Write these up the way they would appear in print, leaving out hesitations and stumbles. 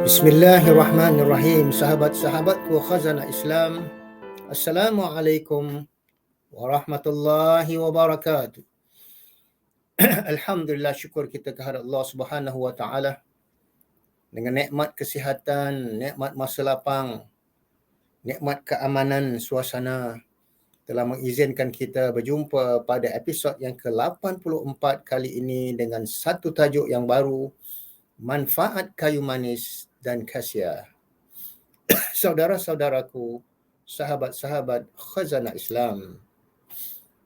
Bismillahirrahmanirrahim. Sahabat-sahabatku khazanah Islam, Assalamualaikum warahmatullahi wabarakatuh. Alhamdulillah, syukur kita kehadrat Allah Subhanahu wa taala dengan nikmat kesihatan, nikmat masa lapang, nikmat keamanan suasana telah mengizinkan kita berjumpa pada episod yang ke-84 kali ini dengan satu tajuk yang baru, manfaat kayu manis dan khasiat. Saudara-saudaraku, sahabat-sahabat khazanah Islam,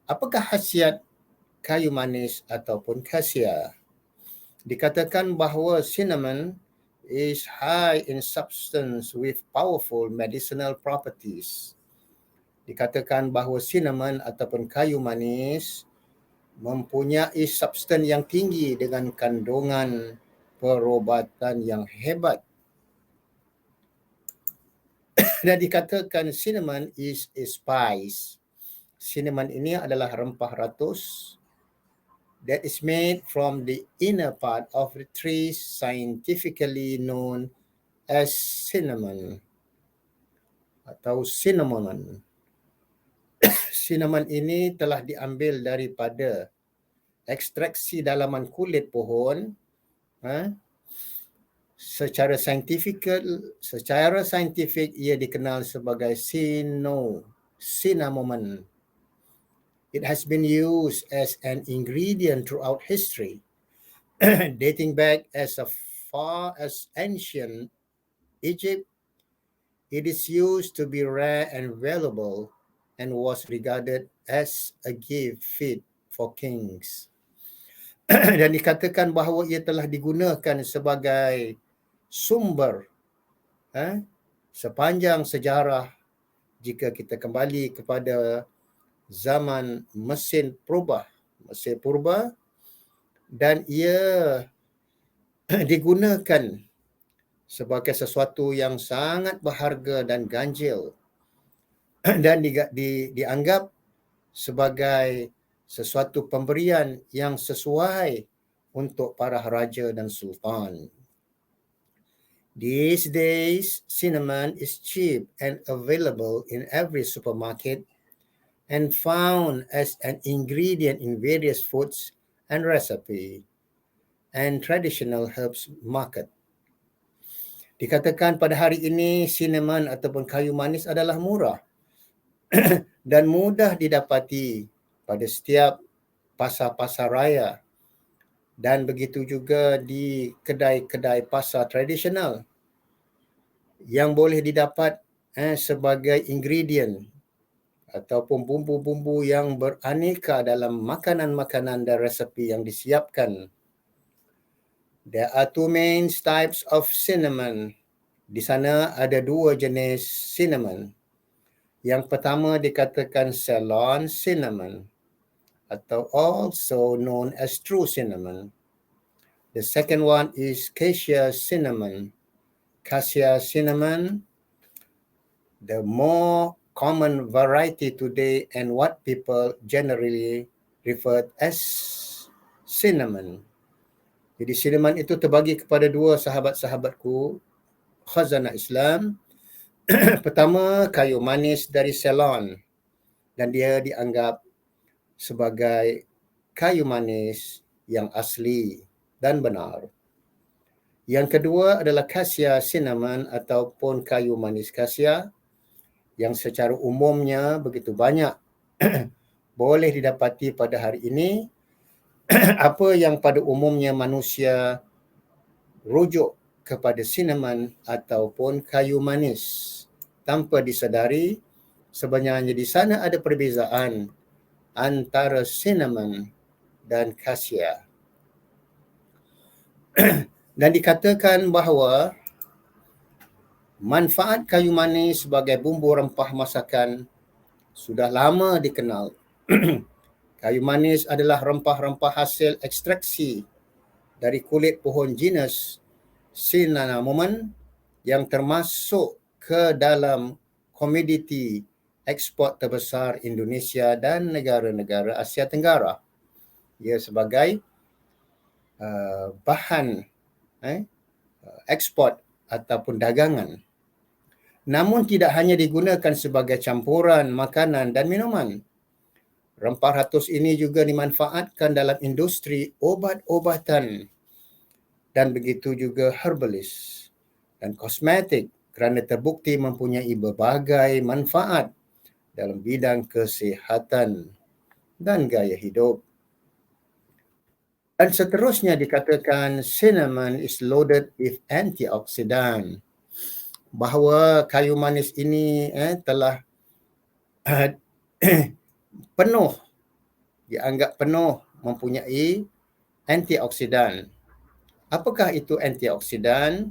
apakah khasiat kayu manis ataupun khasiat? Dikatakan bahawa cinnamon is high in substance with powerful medicinal properties. Dikatakan bahawa cinnamon ataupun kayu manis mempunyai substan yang tinggi dengan kandungan perubatan yang hebat. Dan dikatakan cinnamon is a spice. Cinnamon ini adalah rempah ratus that is made from the inner part of the tree, scientifically known as cinnamon atau cinnamon. Cinnamon ini telah diambil daripada ekstraksi dalaman kulit pohon. Secara saintifik ia dikenal sebagai cinnamon. It has been used as an ingredient throughout history, dating back as far as ancient Egypt. It is used to be rare and valuable and was regarded as a gift fit for kings. Dan dikatakan bahawa ia telah digunakan sebagai sumber sepanjang sejarah jika kita kembali kepada zaman Mesir purba, dan ia digunakan sebagai sesuatu yang sangat berharga dan ganjil dan dianggap sebagai sesuatu pemberian yang sesuai untuk para raja dan sultan. These days, cinnamon is cheap and available in every supermarket and found as an ingredient in various foods and recipe and traditional herbs market. Dikatakan pada hari ini cinnamon ataupun kayu manis adalah murah dan mudah didapati pada setiap pasar-pasar raya dan begitu juga di kedai-kedai pasar tradisional yang boleh didapat sebagai ingredient ataupun bumbu-bumbu yang beraneka dalam makanan-makanan dan resepi yang disiapkan. There are two main types of cinnamon. Di sana ada dua jenis cinnamon. Yang pertama dikatakan Ceylon cinnamon atau also known as true cinnamon. The second one is cassia cinnamon. Cassia cinnamon, the more common variety today and what people generally refer as cinnamon. Jadi cinnamon itu terbagi kepada dua sahabat-sahabatku khazanah Islam. Pertama, kayu manis dari Ceylon dan dia dianggap sebagai kayu manis yang asli dan benar. Yang kedua adalah cassia cinnamon ataupun kayu manis cassia yang secara umumnya begitu banyak boleh didapati pada hari ini. Apa yang pada umumnya manusia rujuk kepada cinnamon ataupun kayu manis tanpa disadari sebenarnya di sana ada perbezaan antara cinnamon dan cassia. Dan dikatakan bahawa manfaat kayu manis sebagai bumbu rempah masakan sudah lama dikenal. Kayu manis adalah rempah-rempah hasil ekstraksi dari kulit pohon genus cinnamon yang termasuk ke dalam komoditi ekspor terbesar Indonesia dan negara-negara Asia Tenggara. Ia sebagai bahan ekspor ataupun dagangan. Namun tidak hanya digunakan sebagai campuran makanan dan minuman. Rempah ratus ini juga dimanfaatkan dalam industri obat-obatan dan begitu juga herbalis dan kosmetik kerana terbukti mempunyai berbagai manfaat dalam bidang kesihatan dan gaya hidup. Dan seterusnya dikatakan cinnamon is loaded with antioxidant. Bahawa kayu manis ini telah penuh, dianggap penuh mempunyai antioksidan. Apakah itu antioksidan?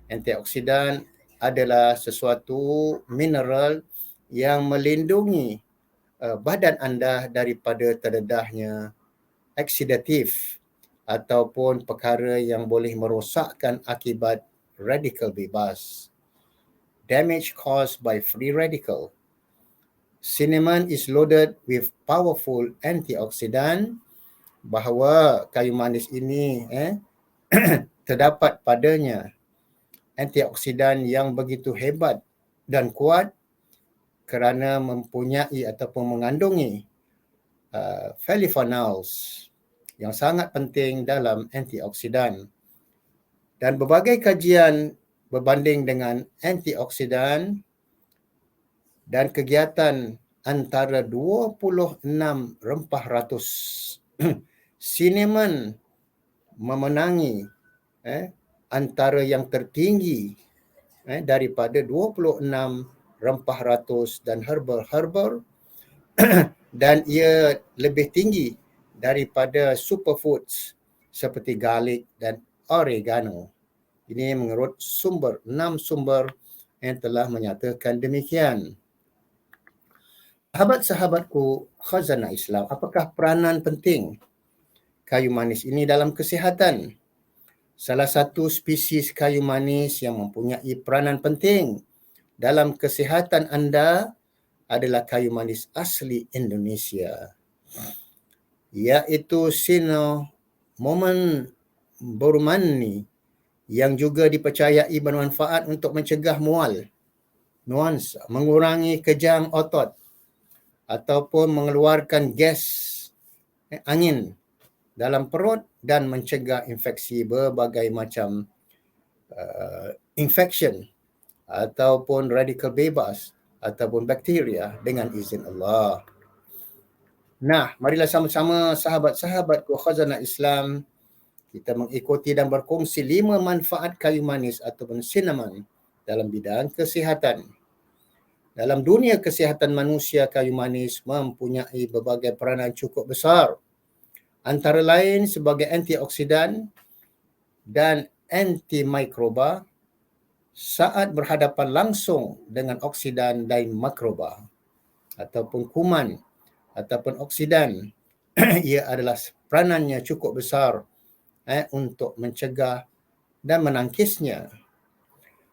Antioksidan adalah sesuatu mineral yang melindungi badan anda daripada terdedahnya oksidatif ataupun perkara yang boleh merosakkan akibat radikal bebas. Damage caused by free radical. Cinnamon is loaded with powerful antioxidant. Bahawa kayu manis ini terdapat padanya antioksidan yang begitu hebat dan kuat kerana mempunyai ataupun mengandungi polyphenols yang sangat penting dalam antioksidan. Dan berbagai kajian berbanding dengan antioksidan dan kegiatan antara 26 rempah ratus cinnamon memenangi antara yang tertinggi daripada 26 rempah ratus dan herbal dan ia lebih tinggi daripada superfoods seperti garlic dan oregano. Ini menurut 6 sumber yang telah menyatakan demikian. Sahabat-sahabatku khazanah Islam, apakah peranan penting kayu manis ini dalam kesihatan? Salah satu spesies kayu manis yang mempunyai peranan penting dalam kesihatan anda adalah kayu manis asli Indonesia, iaitu Cinnamomum burmani, yang juga dipercayai bermanfaat untuk mencegah mual, nuansa, mengurangi kejang otot ataupun mengeluarkan gas angin dalam perut dan mencegah infeksi berbagai macam infection ataupun radikal bebas ataupun bakteria dengan izin Allah. Nah, marilah sama-sama sahabat-sahabatku khazanah Islam kita mengikuti dan berkongsi 5 manfaat kayu manis ataupun cinnamon dalam bidang kesihatan. Dalam dunia kesihatan manusia, kayu manis mempunyai berbagai peranan cukup besar. Antara lain sebagai antioksidan dan antimikroba saat berhadapan langsung dengan oksidan dan mikroba ataupun kuman ataupun oksidan. Ia adalah peranannya cukup besar untuk mencegah dan menangkisnya.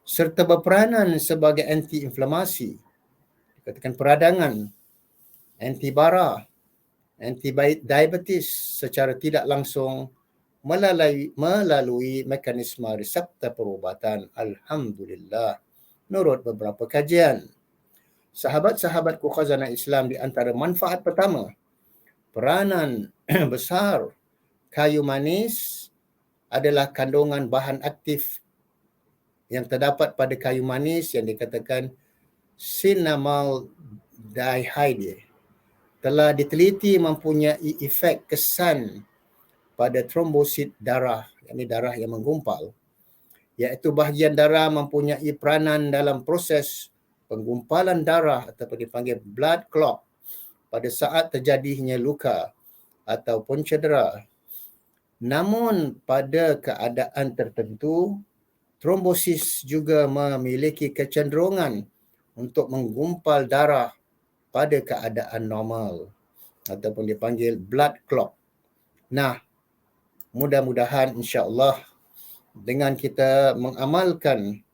Serta berperanan sebagai anti-inflamasi, dikatakan peradangan, antibara, anti-diabetes secara tidak langsung melalui mekanisme reseptor perubatan. Alhamdulillah, menurut beberapa kajian. Sahabat-sahabatku khazanah Islam, di antara manfaat pertama, peranan besar kayu manis adalah kandungan bahan aktif yang terdapat pada kayu manis yang dikatakan cinnamaldehyde telah diteliti mempunyai efek kesan pada trombosit darah, yakni darah yang menggumpal, iaitu bahagian darah mempunyai peranan dalam proses penggumpalan darah ataupun dipanggil blood clot pada saat terjadinya luka ataupun cedera. Namun pada keadaan tertentu, trombosis juga memiliki kecenderungan untuk menggumpal darah pada keadaan normal ataupun dipanggil blood clot. Nah, mudah-mudahan insya-Allah dengan kita mengamalkan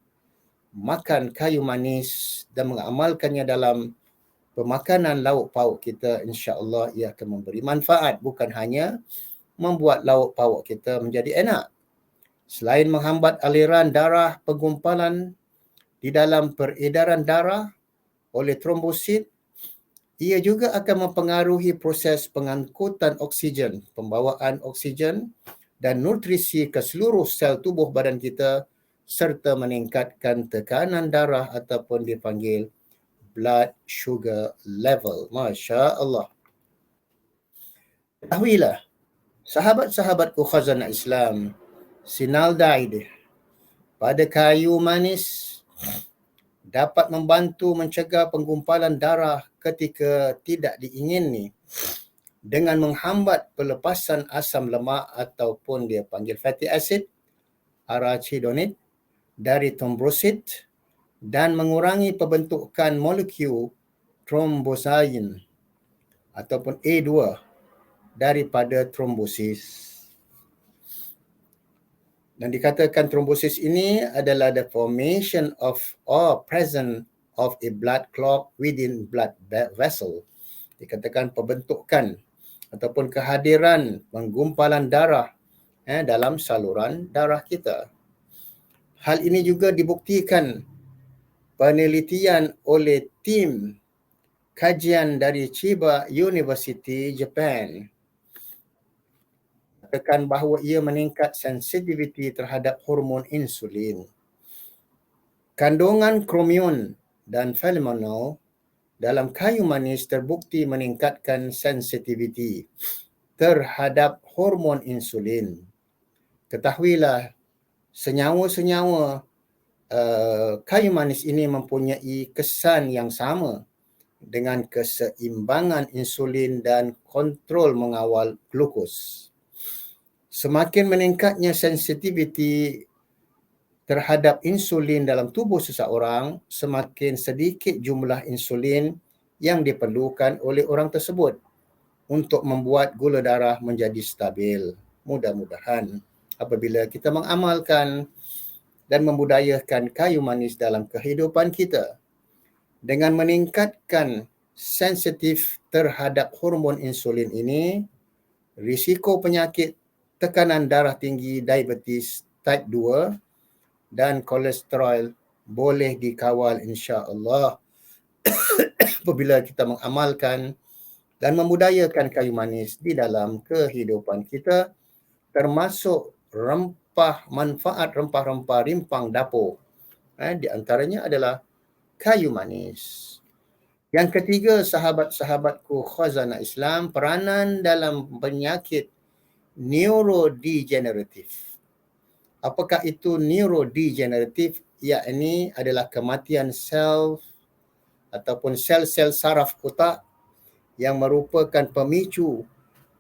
makan kayu manis dan mengamalkannya dalam pemakanan lauk pauk kita, insya-Allah ia akan memberi manfaat, bukan hanya membuat lauk pauk kita menjadi enak, Selain menghambat aliran darah, penggumpalan di dalam peredaran darah oleh trombosit, ia juga akan mempengaruhi proses pengangkutan oksigen, pembawaan oksigen dan nutrisi ke seluruh sel tubuh badan kita serta meningkatkan tekanan darah ataupun dipanggil blood sugar level. Masya Allah. Ketahuilah, sahabat-sahabatku khazanah Islam, sinaldehyde pada kayu manis dapat membantu mencegah penggumpalan darah ketika tidak diingini dengan menghambat pelepasan asam lemak ataupun dia panggil fatty acid, arachidonate dari trombosit dan mengurangi pembentukan molekul trombosin ataupun A2 daripada trombosis. Dan dikatakan trombosis ini adalah the formation of or presence of a blood clot within blood vessel. Dikatakan pembentukan ataupun kehadiran penggumpalan darah dalam saluran darah kita. Hal ini juga dibuktikan penelitian oleh tim kajian dari Chiba University, Japan. Katakan bahawa ia meningkat sensitiviti terhadap hormon insulin. Kandungan kromium dan phenomenal dalam kayu manis terbukti meningkatkan sensitiviti terhadap hormon insulin. Ketahuilah, senyawa-senyawa kayu manis ini mempunyai kesan yang sama dengan keseimbangan insulin dan kontrol mengawal glukos. Semakin meningkatnya sensitiviti terhadap insulin dalam tubuh seseorang, semakin sedikit jumlah insulin yang diperlukan oleh orang tersebut untuk membuat gula darah menjadi stabil. Mudah-mudahan apabila kita mengamalkan dan membudayakan kayu manis dalam kehidupan kita dengan meningkatkan sensitif terhadap hormon insulin ini, risiko penyakit tekanan darah tinggi, diabetes type 2 dan kolesterol boleh dikawal insya-Allah apabila kita mengamalkan dan membudayakan kayu manis di dalam kehidupan kita, termasuk manfaat rempah-rempah rimpang dapur. Di antaranya adalah kayu manis. Yang ketiga, sahabat-sahabatku khazanah Islam, peranan dalam penyakit neurodegeneratif. Apakah itu neurodegeneratif? Iaitu adalah kematian sel ataupun sel-sel saraf otak yang merupakan pemicu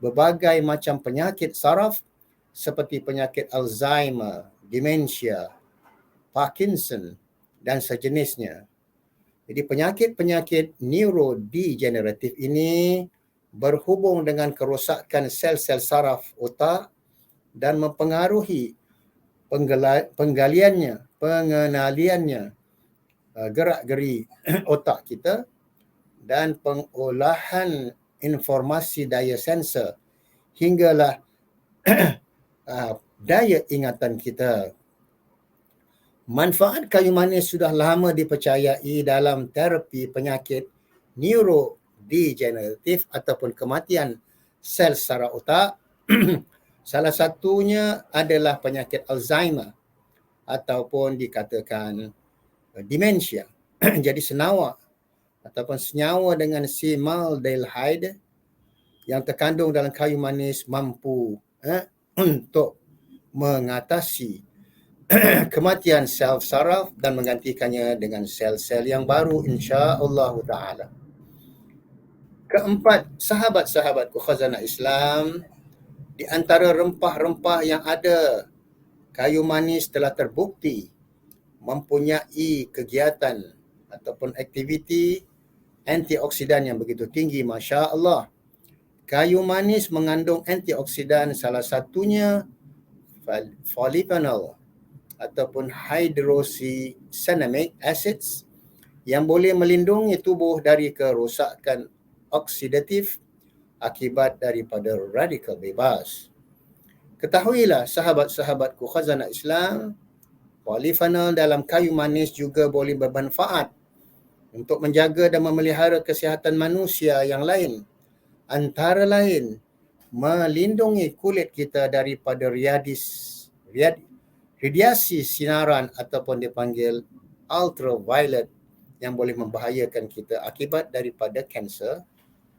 berbagai macam penyakit saraf seperti penyakit Alzheimer, demensia, Parkinson dan sejenisnya. Jadi penyakit-penyakit neurodegeneratif ini berhubung dengan kerosakan sel-sel saraf otak dan mempengaruhi pengenaliannya, gerak-geri otak kita dan pengolahan informasi daya sensor hinggalah daya ingatan kita. Manfaat kayu manis sudah lama dipercayai dalam terapi penyakit neurodegeneratif ataupun kematian sel saraf otak. Salah satunya adalah penyakit Alzheimer ataupun dikatakan demensia. Jadi senyawa ataupun senyawa dengan formaldehyde yang terkandung dalam kayu manis mampu untuk mengatasi kematian sel saraf dan menggantikannya dengan sel-sel yang baru insya-Allah taala. Keempat, sahabat-sahabatku khazanah Islam, di antara rempah-rempah yang ada, kayu manis telah terbukti mempunyai kegiatan ataupun aktiviti antioksidan yang begitu tinggi, masya-Allah. Kayu manis mengandung antioksidan, salah satunya polyphenol ataupun hydrocyanic acids yang boleh melindungi tubuh dari kerosakan oksidatif akibat daripada radikal bebas. Ketahuilah sahabat-sahabatku khazanah Islam, polyphenol dalam kayu manis juga boleh bermanfaat untuk menjaga dan memelihara kesihatan manusia yang lain. Antara lain, melindungi kulit kita daripada radiasi sinaran ataupun dipanggil ultraviolet yang boleh membahayakan kita akibat daripada kanser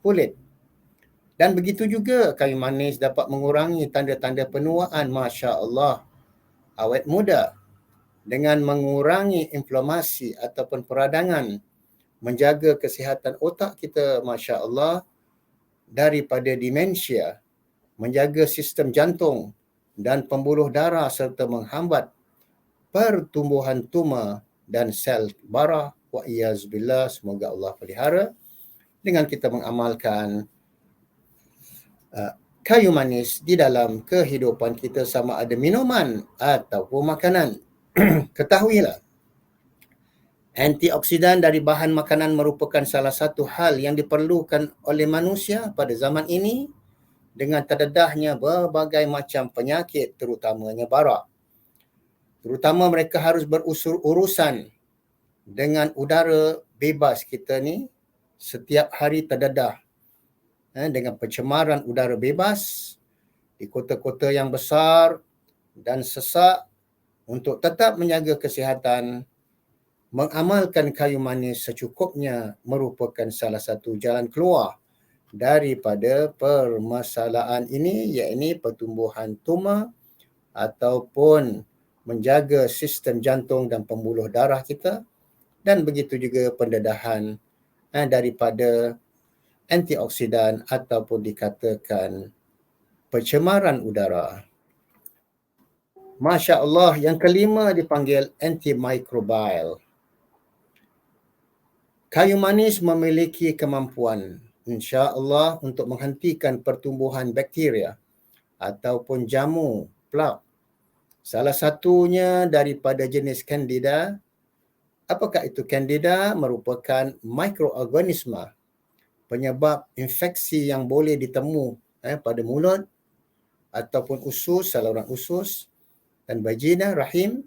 kulit. Dan begitu juga kayu manis dapat mengurangi tanda-tanda penuaan, Masya Allah, awet muda dengan mengurangi inflamasi ataupun peradangan, menjaga kesihatan otak kita, Masya Allah, daripada demensia, menjaga sistem jantung dan pembuluh darah serta menghambat pertumbuhan tumor dan sel bara. Wa iyazbillah, semoga Allah pelihara dengan kita mengamalkan kayu manis di dalam kehidupan kita, sama ada minuman ataupun makanan. Ketahuilah, antioksidan dari bahan makanan merupakan salah satu hal yang diperlukan oleh manusia pada zaman ini dengan terdedahnya berbagai macam penyakit, terutamanya bara. Terutama mereka harus berurusan dengan udara bebas kita ni setiap hari terdedah dengan pencemaran udara bebas di kota-kota yang besar dan sesak. Untuk tetap menjaga kesihatan, mengamalkan kayu manis secukupnya merupakan salah satu jalan keluar daripada permasalahan ini, iaitu pertumbuhan tumor ataupun menjaga sistem jantung dan pembuluh darah kita, dan begitu juga pendedahan daripada antioksidan ataupun dikatakan pencemaran udara. Masya Allah, yang kelima dipanggil antimicrobial. Kayu manis memiliki kemampuan, insya Allah, untuk menghentikan pertumbuhan bakteria ataupun jamu plak. Salah satunya daripada jenis Candida. Apakah itu Candida? Merupakan mikroorganisma penyebab infeksi yang boleh ditemu pada mulut ataupun usus, saluran usus dan vagina, rahim,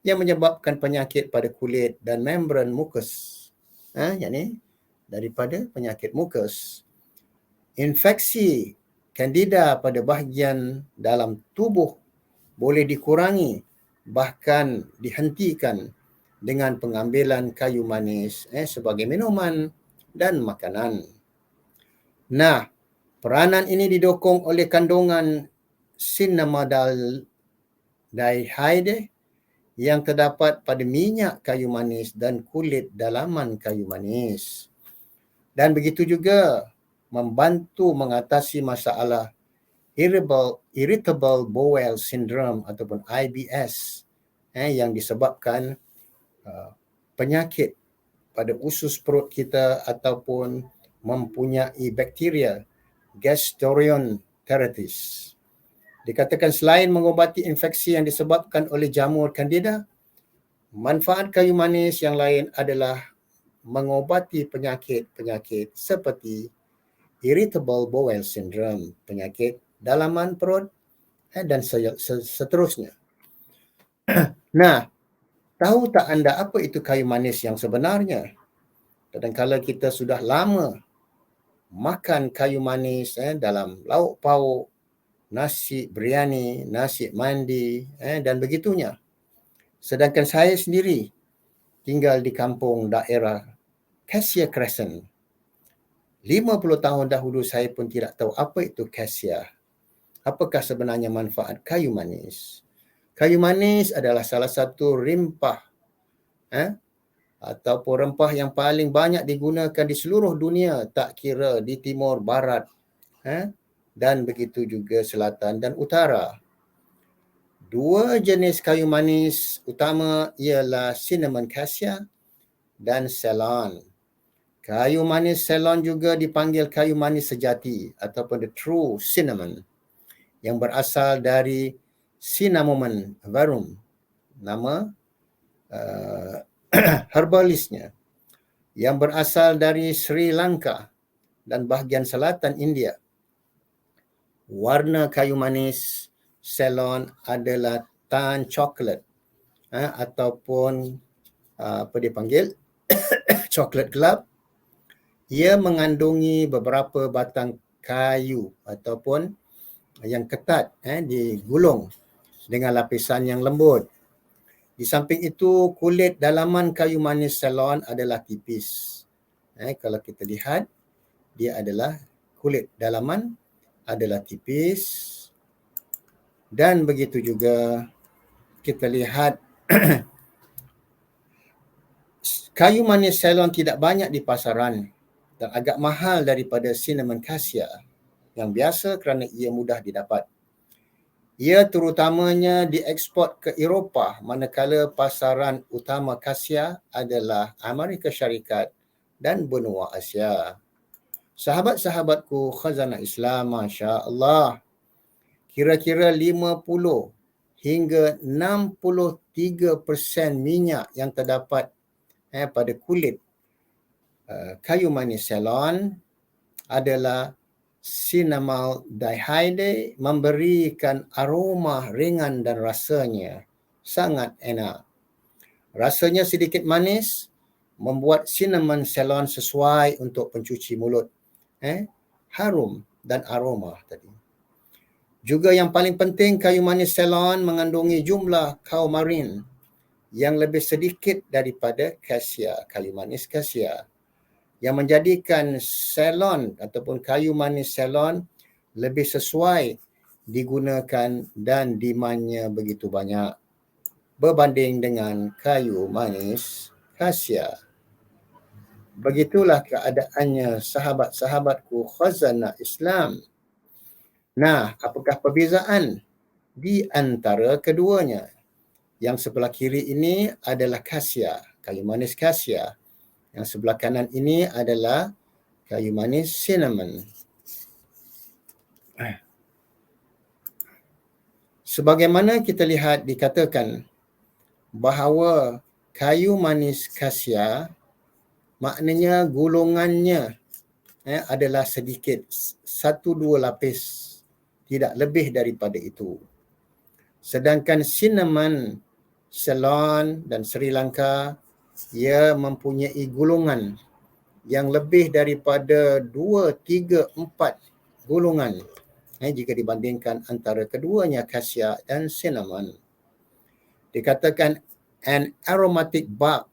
yang menyebabkan penyakit pada kulit dan membran mukus. Yakni daripada penyakit mukus. Infeksi Candida pada bahagian dalam tubuh boleh dikurangi, bahkan dihentikan dengan pengambilan kayu manis sebagai minuman dan makanan. Nah, peranan ini didukung oleh kandungan cinnamaldehyde yang terdapat pada minyak kayu manis dan kulit dalaman kayu manis. Dan begitu juga membantu mengatasi masalah irritable bowel syndrome ataupun IBS yang disebabkan penyakit pada usus perut kita ataupun mempunyai bakteria gastroenteritis. Dikatakan selain mengubati infeksi yang disebabkan oleh jamur Candida, manfaat kayu manis yang lain adalah mengobati penyakit-penyakit seperti irritable bowel syndrome, penyakit dalaman perut dan seterusnya. Nah, tahu tak anda apa itu kayu manis yang sebenarnya? Kadang-kadang kita sudah lama makan kayu manis dalam lauk pauk, nasi biryani, nasi mandi dan begitunya. Sedangkan saya sendiri tinggal di kampung daerah Cassia Crescent. 50 tahun dahulu saya pun tidak tahu apa itu Cassia. Apakah sebenarnya manfaat kayu manis? Kayu manis adalah salah satu rempah ataupun rempah yang paling banyak digunakan di seluruh dunia, tak kira di timur, barat dan begitu juga selatan dan utara. Dua jenis kayu manis utama ialah cinnamon cassia dan Ceylon. Kayu manis Ceylon juga dipanggil kayu manis sejati ataupun the true cinnamon, yang berasal dari Cinnamomum verum, nama herbalisnya, yang berasal dari Sri Lanka dan bahagian selatan India. Warna kayu manis Ceylon adalah tan coklat, ataupun apa dipanggil coklat gelap. Ia mengandungi beberapa batang kayu ataupun yang ketat, digulung dengan lapisan yang lembut. Di samping itu, kulit dalaman kayu manis Ceylon adalah tipis. Kalau kita lihat, dia adalah kulit dalaman adalah tipis, dan begitu juga kita lihat kayu manis Ceylon tidak banyak di pasaran dan agak mahal daripada cinnamon cassia yang biasa kerana ia mudah didapat. Ia terutamanya dieksport ke Eropah, manakala pasaran utama cassia adalah Amerika Syarikat dan benua Asia. Sahabat-sahabatku khazanah Islam, Masya Allah, kira-kira 50 hingga 63% minyak yang terdapat pada kulit kayu manis Ceylon adalah cinnamaldehyde, memberikan aroma ringan dan rasanya sangat enak. Rasanya sedikit manis, membuat cinnamon Ceylon sesuai untuk pencuci mulut. Harum dan aroma tadi. Juga yang paling penting, kayu manis Ceylon mengandungi jumlah coumarin yang lebih sedikit daripada cassia, kayu manis cassia, yang menjadikan Ceylon ataupun kayu manis Ceylon lebih sesuai digunakan dan demandnya begitu banyak berbanding dengan kayu manis cassia. Begitulah keadaannya sahabat-sahabatku khazanah Islam. Nah, apakah perbezaan di antara keduanya? Yang sebelah kiri ini adalah cassia, kayu manis cassia. Yang sebelah kanan ini adalah kayu manis cinnamon. Sebagaimana kita lihat dikatakan bahawa kayu manis cassia maknanya gulungannya adalah sedikit, 1-2 lapis, tidak lebih daripada itu. Sedangkan cinnamon, Ceylon dan Sri Lanka, ia mempunyai gulungan yang lebih daripada 2, 3, 4 gulungan jika dibandingkan antara keduanya cassia dan cinnamon. Dikatakan an aromatic bark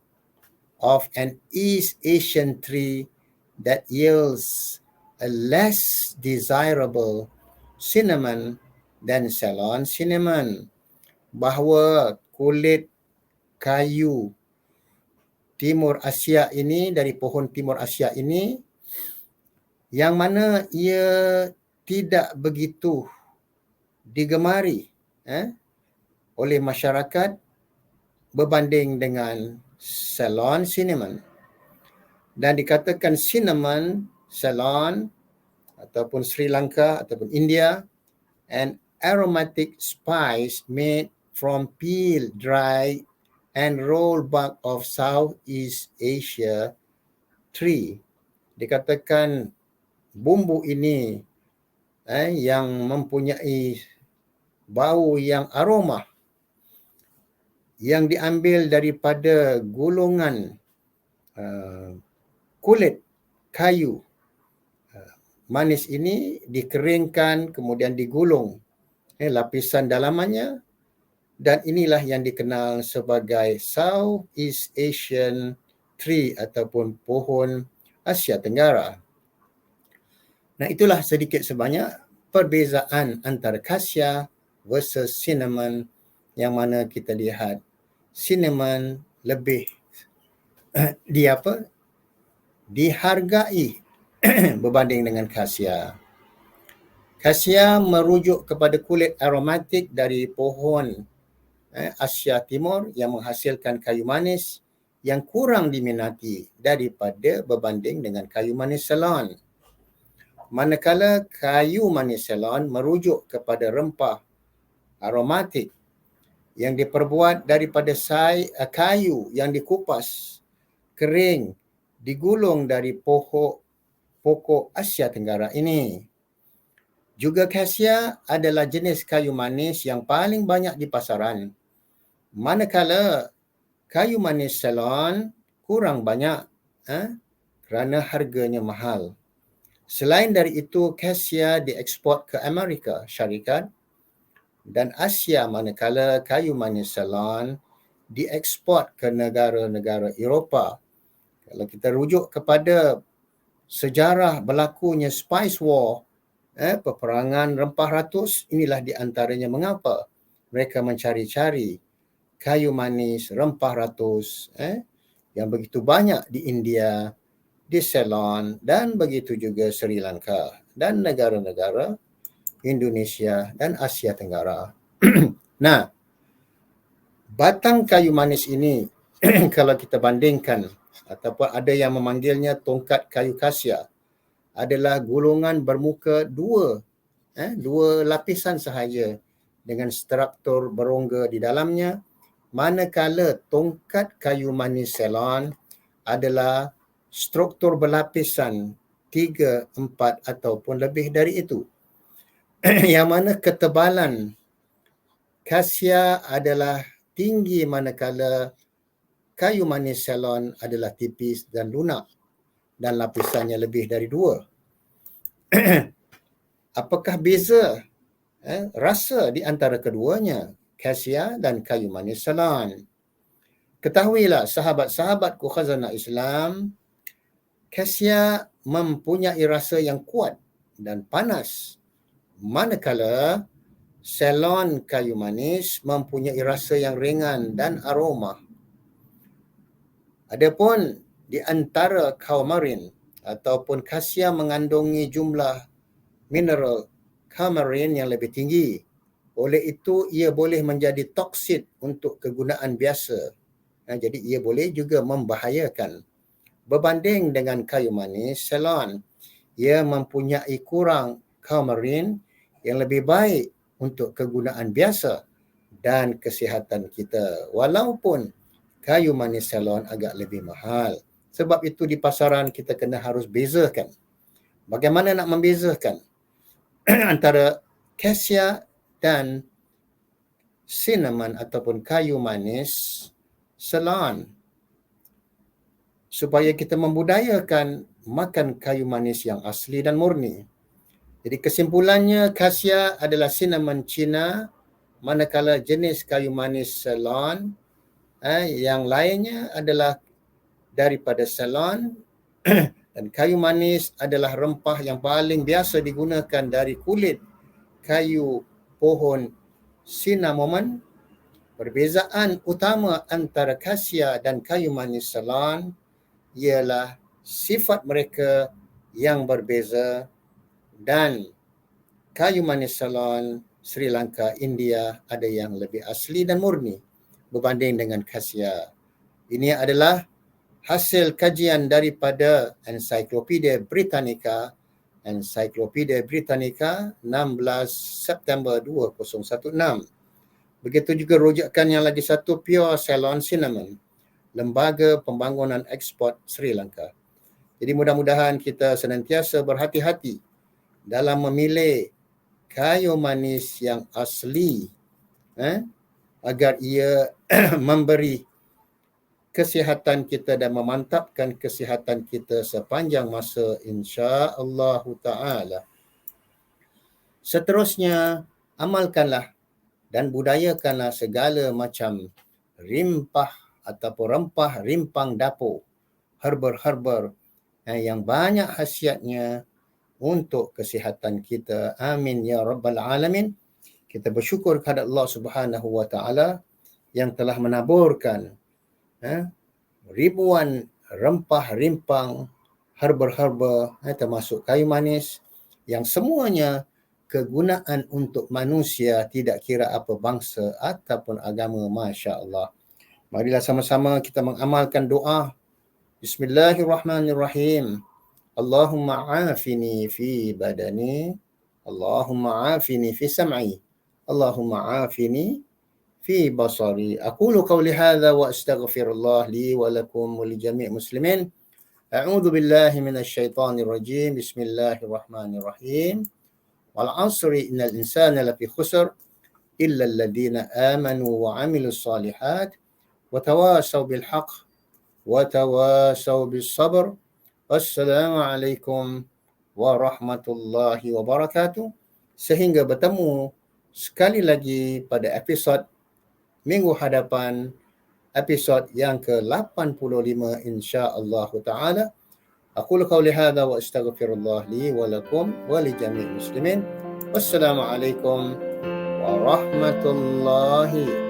of an East Asian tree that yields a less desirable cinnamon than Ceylon cinnamon. Bahawa kulit kayu Timur Asia ini, dari pohon Timur Asia ini, yang mana ia tidak begitu digemari oleh masyarakat berbanding dengan Ceylon cinnamon. Dan dikatakan cinnamon, Ceylon ataupun Sri Lanka ataupun India, an aromatic spice made from peel, dry and roll bark of Southeast Asia tree. Dikatakan bumbu ini yang mempunyai bau yang aroma yang diambil daripada gulungan kulit kayu manis ini, dikeringkan kemudian digulung lapisan dalamannya, dan inilah yang dikenal sebagai Southeast Asian tree ataupun pohon Asia Tenggara. Nah, itulah sedikit sebanyak perbezaan antara cassia versus cinnamon, yang mana kita lihat cinnamon lebih dihargai berbanding dengan cassia. Cassia merujuk kepada kulit aromatik dari pohon Asia Timur yang menghasilkan kayu manis yang kurang diminati daripada berbanding dengan kayu manis Ceylon. Manakala kayu manis Ceylon merujuk kepada rempah aromatik yang diperbuat daripada kayu yang dikupas, kering, digulung dari pokok Asia Tenggara ini. Juga kasia adalah jenis kayu manis yang paling banyak di pasaran. Manakala kayu manis Ceylon kurang banyak kerana harganya mahal. Selain dari itu, kasia dieksport ke Amerika Syarikat dan Asia, manakala kayu manis Ceylon dieksport ke negara-negara Eropah. Kalau kita rujuk kepada sejarah berlakunya Spice War, peperangan rempah ratus, inilah di antaranya mengapa mereka mencari-cari kayu manis rempah ratus yang begitu banyak di India, di Ceylon dan begitu juga Sri Lanka dan negara-negara Indonesia dan Asia Tenggara. Nah, batang kayu manis ini kalau kita bandingkan ataupun ada yang memanggilnya tongkat kayu kasia, adalah gulungan bermuka dua lapisan sahaja dengan struktur berongga di dalamnya, manakala tongkat kayu manis Ceylon adalah struktur berlapisan 3, 4 ataupun lebih dari itu. Yang mana ketebalan kasia adalah tinggi manakala kayu manis Ceylon adalah tipis dan lunak dan lapisannya lebih dari 2. Apakah beza rasa di antara keduanya, kasia dan kayu manis Ceylon? Ketahuilah sahabat-sahabatku khazanah Islam, kasia mempunyai rasa yang kuat dan panas, manakala Ceylon kayu manis mempunyai rasa yang ringan dan aroma. Adapun di antara coumarin ataupun kasia mengandungi jumlah mineral coumarin yang lebih tinggi. Oleh itu, ia boleh menjadi toksid untuk kegunaan biasa. Jadi, ia boleh juga membahayakan. Berbanding dengan kayu manis Ceylon, ia mempunyai kurang coumarin yang lebih baik untuk kegunaan biasa dan kesihatan kita. Walaupun kayu manis Ceylon agak lebih mahal. Sebab itu di pasaran kita kena harus bezakan. Bagaimana nak membezakan antara kasia dan cinnamon ataupun kayu manis Ceylon, supaya kita membudayakan makan kayu manis yang asli dan murni. Jadi kesimpulannya, kasia adalah cinnamon Cina, manakala jenis kayu manis Ceylon yang lainnya adalah daripada Ceylon. Dan kayu manis adalah rempah yang paling biasa digunakan dari kulit kayu pohon cinnamon. Perbezaan utama antara kasia dan kayu manis Ceylon ialah sifat mereka yang berbeza, dan kayu manis Ceylon Sri Lanka, India ada yang lebih asli dan murni berbanding dengan kasia. Ini adalah hasil kajian daripada Encyclopedia Britannica 16 September 2016. Begitu juga rujukan yang lagi satu, Pure Ceylon Cinnamon, Lembaga Pembangunan Ekspor Sri Lanka. Jadi mudah-mudahan kita senantiasa berhati-hati dalam memilih kayu manis yang asli agar ia memberi kesihatan kita dan memantapkan kesihatan kita sepanjang masa, insya-Allah taala. Seterusnya, amalkanlah dan budayakanlah segala macam rimpah ataupun rempah rimpang dapur, herba-herba yang banyak khasiatnya untuk kesihatan kita. Amin ya rabbal alamin. Kita bersyukur kepada Allah Subhanahu wa taala yang telah menaburkan ribuan rempah rimpang, herba-herba termasuk kayu manis yang semuanya kegunaan untuk manusia, tidak kira apa bangsa ataupun agama. Masya Allah. Marilah sama-sama kita mengamalkan doa. Bismillahirrahmanirrahim. Allahumma afini fi badani, Allahumma afini fi sam'i, Allahumma afini في بصري. أقول قولي هذا وأستغفر الله لي ولكم ولجميع المسلمين. أعوذ بالله من الشيطان الرجيم. بسم الله الرحمن الرحيم. wal 'asri innal insana lafi khusr illa alladhina amanu wa 'amilus salihat wa tawasaw bil haqq wa tawasaw bis sabr. Wassalamualaikum warahmatullahi wabarakatuh. Sehingga bertemu sekali lagi pada episod minggu hadapan, episod yang ke-85 insya-Allah taala. Aqulu qawli hadza wa astaghfirullah li wa lakum wa li jami'il muslimin. Wassalamualaikum warahmatullahi